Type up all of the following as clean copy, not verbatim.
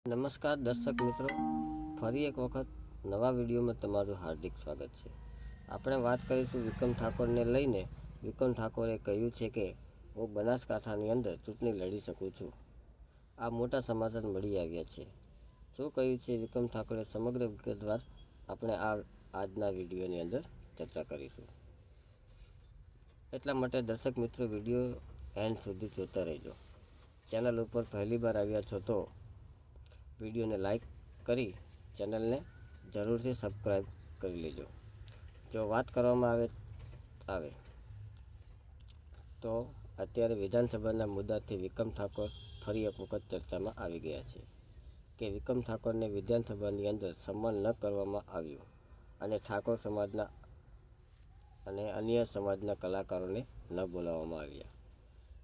નમસ્કાર દર્શક મિત્રો, ફરી એક વખત નવા વિડીયોમાં તમારું હાર્દિક સ્વાગત છે। આપણે વાત કરીશું વિક્રમ ઠાકોરને લઈને। વિક્રમ ઠાકોરે કહ્યું છે કે હું બનાસકાંઠાની અંદર ચૂંટણી લડી શકું છું। આ મોટા સમાચાર મળી આવ્યા છે। શું કહ્યું છે વિક્રમ ઠાકોરે સમગ્ર વિગતવાર આપણે આજના વિડીયોની અંદર ચર્ચા કરીશું। એટલા માટે દર્શક મિત્રો વિડીયો એન્ડ સુધી જોતા રહેજો। ચેનલ ઉપર પહેલીવાર આવ્યા છો તો વિડીયોને લાઈક કરી ચેનલને જરૂરથી સબસ્ક્રાઈબ કરી લેજો। જો વાત કરવામાં આવે તો અત્યારે વિધાનસભાના મુદ્દાથી વિક્રમ ઠાકોર ફરી એક વખત ચર્ચામાં આવી ગયા છે કે વિક્રમ ઠાકોરને વિધાનસભાની અંદર સન્માન ન કરવામાં આવ્યું અને ઠાકોર સમાજના અને અન્ય સમાજના કલાકારોને ન બોલાવવામાં આવ્યા।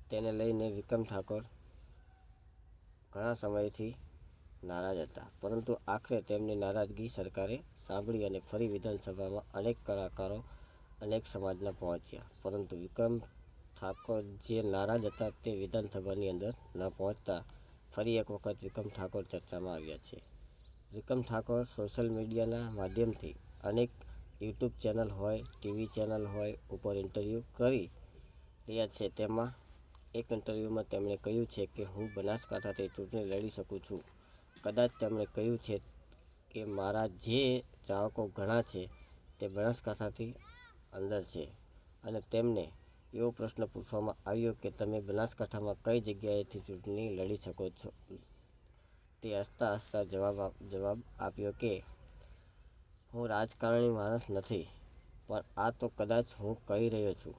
તેને લઈને વિક્રમ ઠાકોર ઘણા સમયથી નારાજ હતા, પરંતુ આખરે તેમની નારાજગી સરકારે સાંભળી અને ફરી વિધાનસભામાં અનેક કલાકારો અનેક સમાજના પહોંચ્યા, પરંતુ વિક્રમ ઠાકોર જે નારાજ હતા તે વિધાનસભાની અંદર ન પહોંચતા ફરી એક વખત વિક્રમ ઠાકોર ચર્ચામાં આવ્યા છે। વિક્રમ ઠાકોર સોશિયલ મીડિયાના માધ્યમથી અનેક યુટ્યુબ ચેનલ હોય, ટીવી ચેનલ હોય ઉપર ઇન્ટરવ્યૂ કરી રહ્યા છે। તેમાં એક ઇન્ટરવ્યૂમાં તેમણે કહ્યું છે કે હું બનાસકાંઠાથી ચૂંટણી લડી શકું છું। કદાચ તેમણે કહ્યું છે કે મારા જે ચાહકો ઘણા છે તે બનાસકાંઠાથી અંદર છે અને તેમને એવો પ્રશ્ન પૂછવામાં આવ્યો કે તમે બનાસકાંઠામાં કઈ જગ્યાએથી ચૂંટણી લડી શકો છો? તે હસતા હસતા જવાબ આપ્યો કે હું રાજકારણી માણસ નથી, પણ આ તો કદાચ હું કહી રહ્યો છું।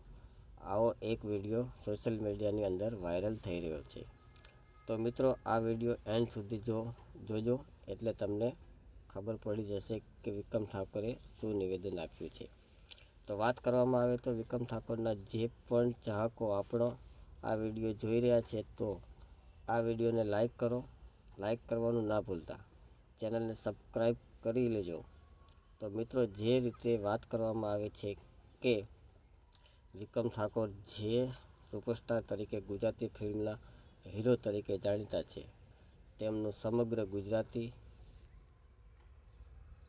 આવો એક વિડીયો સોશિયલ મીડિયાની અંદર વાયરલ થઈ રહ્યો છે। તો મિત્રો આ વિડીયો એન્ડ સુધી જોજો એટલે તમને ખબર પડી જશે કે વિક્રમ ઠાકોરે શું નિવેદન આપ્યું છે। તો વાત કરવામાં આવે તો વિક્રમ ઠાકોરના જે પણ ચાહકો આપણો આ વિડીયો જોઈ રહ્યા છે તો આ વિડીયોને લાઈક કરવાનું ના ભૂલતા, ચેનલને સબસ્ક્રાઈબ કરી લેજો। તો મિત્રો જે રીતે વાત કરવામાં આવે છે કે વિક્રમ ઠાકોર જે સુપરસ્ટાર તરીકે ગુજરાતી ફિલ્મના હીરો તરીકે જાણીતા છે, તેમનું સમગ્ર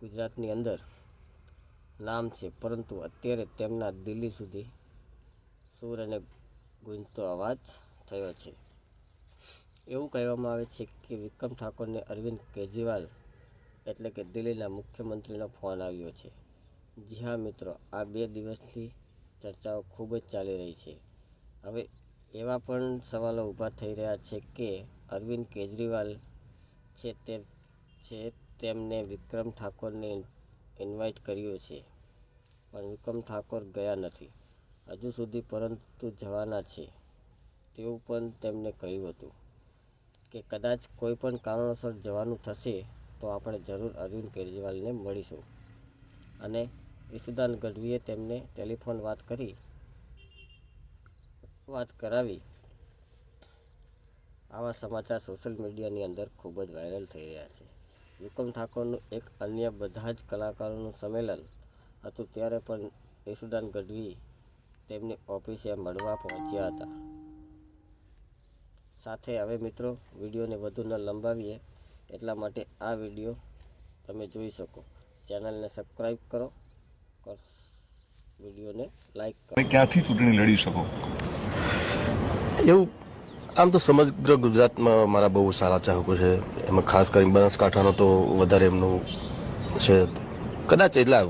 ગુજરાતની અંદર નામ છે, પરંતુ અત્યારે તેમના દિલ્હી સુધી સૂર અને ગુંજતો અવાજ થયો છે। એવું કહેવામાં આવે છે કે વિક્રમ ઠાકોરને અરવિંદ કેજરીવાલ એટલે કે દિલ્હીના મુખ્યમંત્રીનો ફોન આવ્યો છે। જી હા મિત્રો, આ 2 દિવસથી ચર્ચાઓ ખૂબ જ ચાલી રહી છે। હવે એવા પણ સવાલો ઊભા થઈ રહ્યા છે કે અરવિંદ કેજરીવાલ તેમને વિક્રમ ઠાકોરને ઇન્વાઇટ કર્યો છે, પણ વિક્રમ ઠાકોર ગયા નથી હજુ સુધી, પરંતુ જવાના છે તેવું પણ તેમણે કહ્યું હતું કે કદાચ કોઈ પણ કારણોસર જવાનું થશે તો આપણે જરૂર અરવિંદ કેજરીવાલને મળીશું। અને ઈશુદાન ગઢવીએ તેમને ટેલિફોન વાત કરાવી। આવા સમાચાર સોશિયલ મીડિયાની અંદર ખૂબ જ વાયરલ થઈ રહ્યા છે। વિક્રમ ઠાકોરનું એક અન્ય બધા જ કલાકારોનું સંમેલન હતું, ત્યારે પણ ઈશુદાન ગઢવી તેમની ઓફિસે મળવા પહોંચ્યા હતા। સાથે હવે મિત્રો વિડીયોને વધુ ન લંબાવીએ એટલા માટે આ વિડીયો તમે જોઈ શકો। ચેનલને સબસ્ક્રાઈબ કરો, વિડીયોને લાઈક કરો। ક્યાંથી ચૂંટણી લડી શકો? એવું આમ તો સમગ્ર ગુજરાતમાં મારા બહુ સારા ચાહકો છે, એમાં ખાસ કરીને બનાસકાંઠાનો તો વધારે એમનું છે। કદાચ એટલા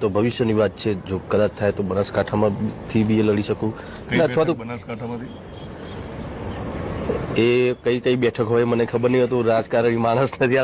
તો ભવિષ્યની વાત છે, જો કદાચ થાય તો બનાસકાંઠામાંથી બી લડી શકું, અથવા તો બનાસકાંઠામાંથી એ કઈ બેઠક હોય મને ખબર નહીં, હતું રાજકારણી માણસ નથી।